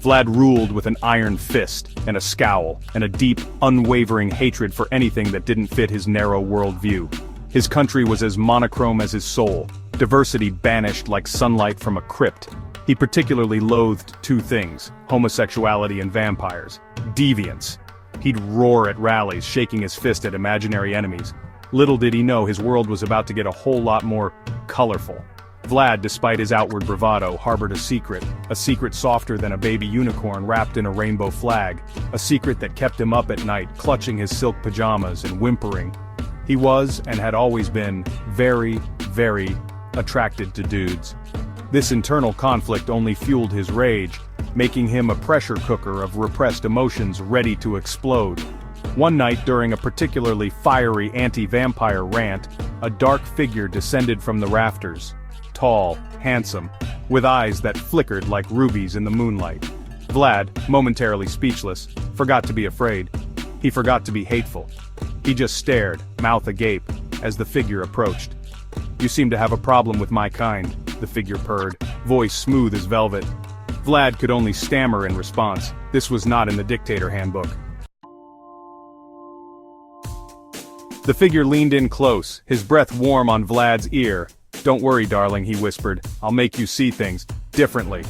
Vlad ruled with an iron fist, and a scowl, and a deep, unwavering hatred for anything that didn't fit his narrow worldview. His country was as monochrome as his soul, diversity banished like sunlight from a crypt. He particularly loathed two things: homosexuality and vampires. Deviants. He'd roar at rallies, shaking his fist at imaginary enemies. Little did he know his world was about to get a whole lot more colorful. Vlad, despite his outward bravado, harbored a secret softer than a baby unicorn wrapped in a rainbow flag, a secret that kept him up at night, clutching his silk pajamas and whimpering. He was, and had always been, very, very attracted to dudes. This internal conflict only fueled his rage, making him a pressure cooker of repressed emotions ready to explode. One night during a particularly fiery anti-vampire rant, a dark figure descended from the rafters. Tall, handsome, with eyes that flickered like rubies in the moonlight. Vlad, momentarily speechless, forgot to be afraid. He forgot to be hateful. He just stared, mouth agape, as the figure approached. "You seem to have a problem with my kind," the figure purred, voice smooth as velvet. Vlad could only stammer in response. This was not in the dictator handbook. The figure leaned in close, his breath warm on Vlad's ear. "Don't worry, darling," he whispered, "I'll make you see things differently."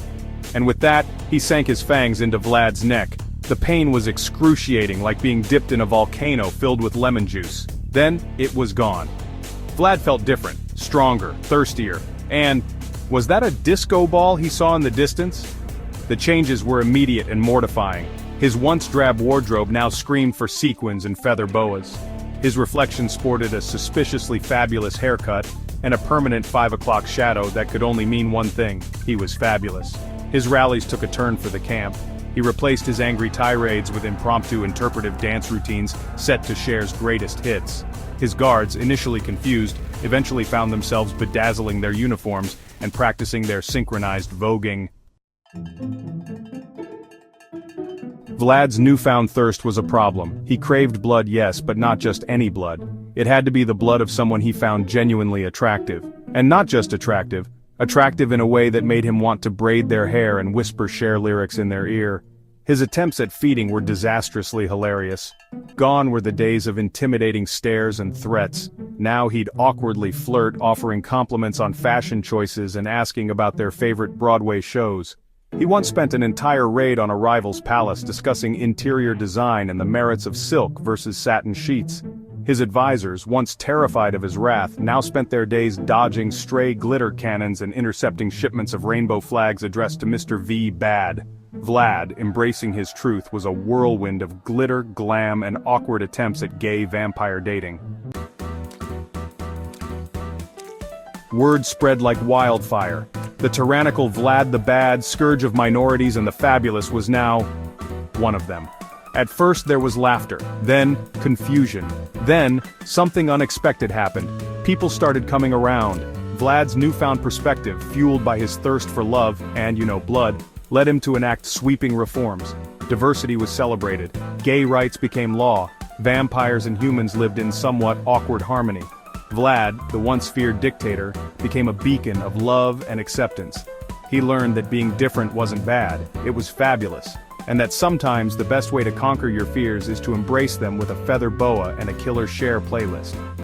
And with that, he sank his fangs into Vlad's neck. The pain was excruciating, like being dipped in a volcano filled with lemon juice. Then, it was gone. Vlad felt different, stronger, thirstier, and was that a disco ball he saw in the distance? The changes were immediate and mortifying. His once drab wardrobe now screamed for sequins and feather boas. His reflection sported a suspiciously fabulous haircut, and a permanent 5 o'clock shadow that could only mean one thing: he was fabulous. His rallies took a turn for the camp. He replaced his angry tirades with impromptu interpretive dance routines set to Cher's greatest hits. His guards, initially confused, eventually found themselves bedazzling their uniforms and practicing their synchronized voguing. Vlad's newfound thirst was a problem. He craved blood, yes, but not just any blood. It had to be the blood of someone he found genuinely attractive. And not just attractive in a way that made him want to braid their hair and whisper Cher lyrics in their ear. His attempts at feeding were disastrously hilarious. Gone were the days of intimidating stares and threats. Now he'd awkwardly flirt, offering compliments on fashion choices and asking about their favorite Broadway shows. He once spent an entire raid on a rival's palace discussing interior design and the merits of silk versus satin sheets. His advisors, once terrified of his wrath, now spent their days dodging stray glitter cannons and intercepting shipments of rainbow flags addressed to Mr. V. Bad. Vlad, embracing his truth, was a whirlwind of glitter, glam, and awkward attempts at gay vampire dating. Word spread like wildfire. The tyrannical Vlad the Bad, scourge of minorities and the fabulous, was now one of them. At first there was laughter, then confusion. Then, something unexpected happened. People started coming around. Vlad's newfound perspective, fueled by his thirst for love, and, blood, led him to enact sweeping reforms. Diversity was celebrated. Gay rights became law. Vampires and humans lived in somewhat awkward harmony. Vlad, the once feared dictator, became a beacon of love and acceptance. He learned that being different wasn't bad, it was fabulous. And that sometimes the best way to conquer your fears is to embrace them with a feather boa and a killer Cher playlist.